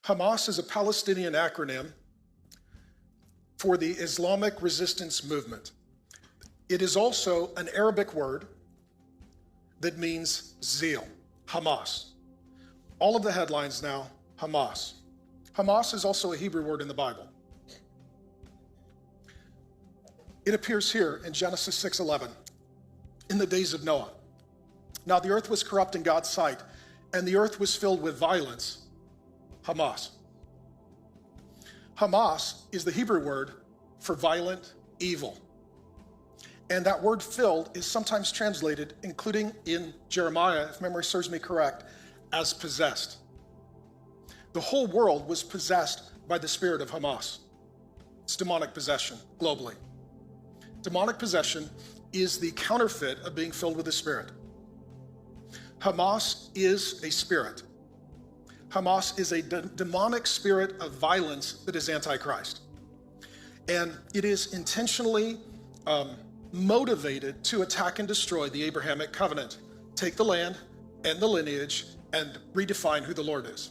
Hamas is a Palestinian acronym for the Islamic Resistance Movement. It is also an Arabic word that means zeal, Hamas. All of the headlines now, Hamas. Hamas is also a Hebrew word in the Bible. It appears here in Genesis 6:11, in the days of Noah. Now the earth was corrupt in God's sight, and the earth was filled with violence, Hamas. Hamas is the Hebrew word for violent evil. And that word filled is sometimes translated, including in Jeremiah, if memory serves me correct, as possessed. The whole world was possessed by the spirit of Hamas. It's demonic possession globally. Demonic possession is the counterfeit of being filled with the Spirit. Hamas is a spirit. Hamas is a demonic spirit of violence that is antichrist. And it is intentionally motivated to attack and destroy the Abrahamic covenant, take the land and the lineage, and redefine who the Lord is.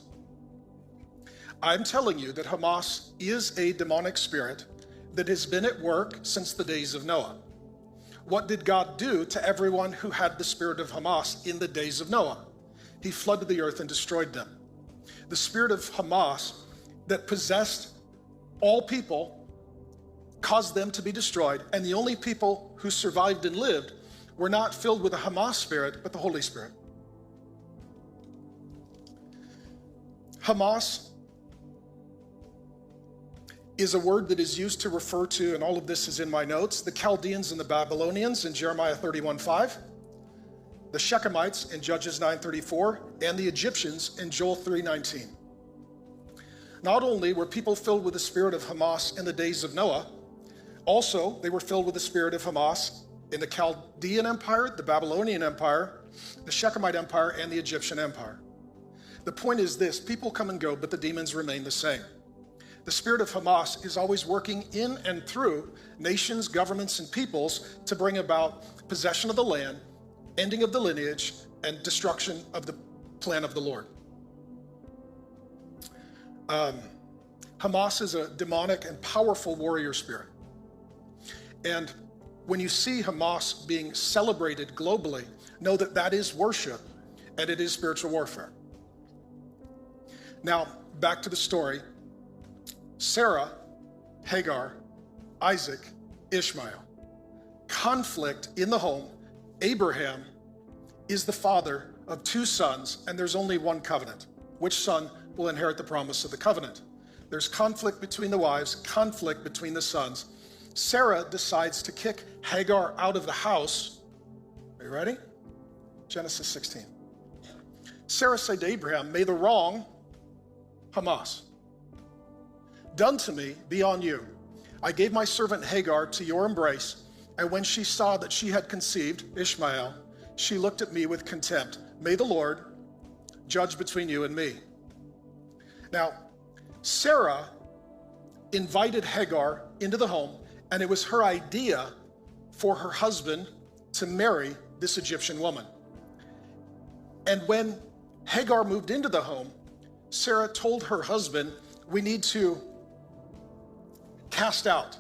I'm telling you that Hamas is a demonic spirit that has been at work since the days of Noah. What did God do to everyone who had the spirit of Hamas in the days of Noah? He flooded the earth and destroyed them. The spirit of Hamas that possessed all people caused them to be destroyed, and the only people who survived and lived were not filled with the Hamas spirit, but the Holy Spirit. Hamas is a word that is used to refer to, and all of this is in my notes, the Chaldeans and the Babylonians in Jeremiah 31:5, the Shechemites in Judges 9:34, and the Egyptians in Joel 3:19. Not only were people filled with the spirit of Hamas in the days of Noah, also they were filled with the spirit of Hamas in the Chaldean Empire, the Babylonian Empire, the Shechemite Empire, and the Egyptian Empire. The point is this: people come and go, but the demons remain the same. The spirit of Hamas is always working in and through nations, governments, and peoples to bring about possession of the land, ending of the lineage, and destruction of the plan of the Lord. Hamas is a demonic and powerful warrior spirit. And when you see Hamas being celebrated globally, know that that is worship and it is spiritual warfare. Now, back to the story. Sarah, Hagar, Isaac, Ishmael. Conflict in the home. Abraham is the father of two sons, and there's only one covenant. Which son will inherit the promise of the covenant? There's conflict between the wives, conflict between the sons. Sarah decides to kick Hagar out of the house. Are you ready? Genesis 16. Sarah said to Abraham, "May the wrong, Hamas, done to me be on you. I gave my servant Hagar to your embrace, and when she saw that she had conceived Ishmael, she looked at me with contempt. May the Lord judge between you and me." Now, Sarah invited Hagar into the home, and it was her idea for her husband to marry this Egyptian woman. And when Hagar moved into the home, Sarah told her husband, "We need to cast out."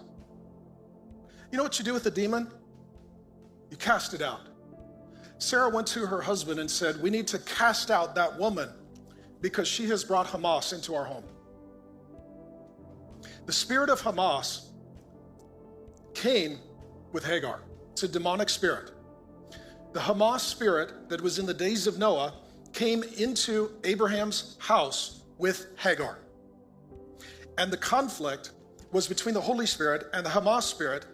You know what you do with the demon? You cast it out. Sarah went to her husband and said, "We need to cast out that woman because she has brought Hamas into our home." The spirit of Hamas came with Hagar. It's a demonic spirit. The Hamas spirit that was in the days of Noah came into Abraham's house with Hagar. And the conflict was between the Holy Spirit and the Hamas spirit.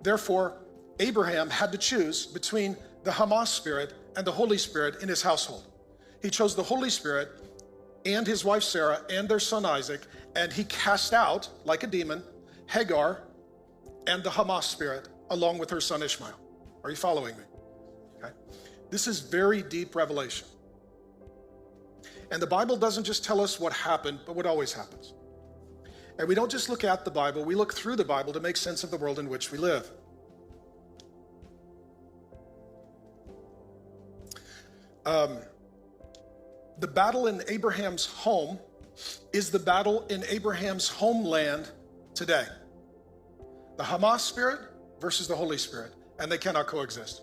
Therefore, Abraham had to choose between the Hamas spirit and the Holy Spirit in his household. He chose the Holy Spirit and his wife Sarah and their son Isaac, and he cast out, like a demon, Hagar and the Hamas spirit along with her son Ishmael. Are you following me? Okay. This is very deep revelation. And the Bible doesn't just tell us what happened, but what always happens. And we don't just look at the Bible, we look through the Bible to make sense of the world in which we live. The battle in Abraham's home is the battle in Abraham's homeland today. The Hamas spirit versus the Holy Spirit, and they cannot coexist.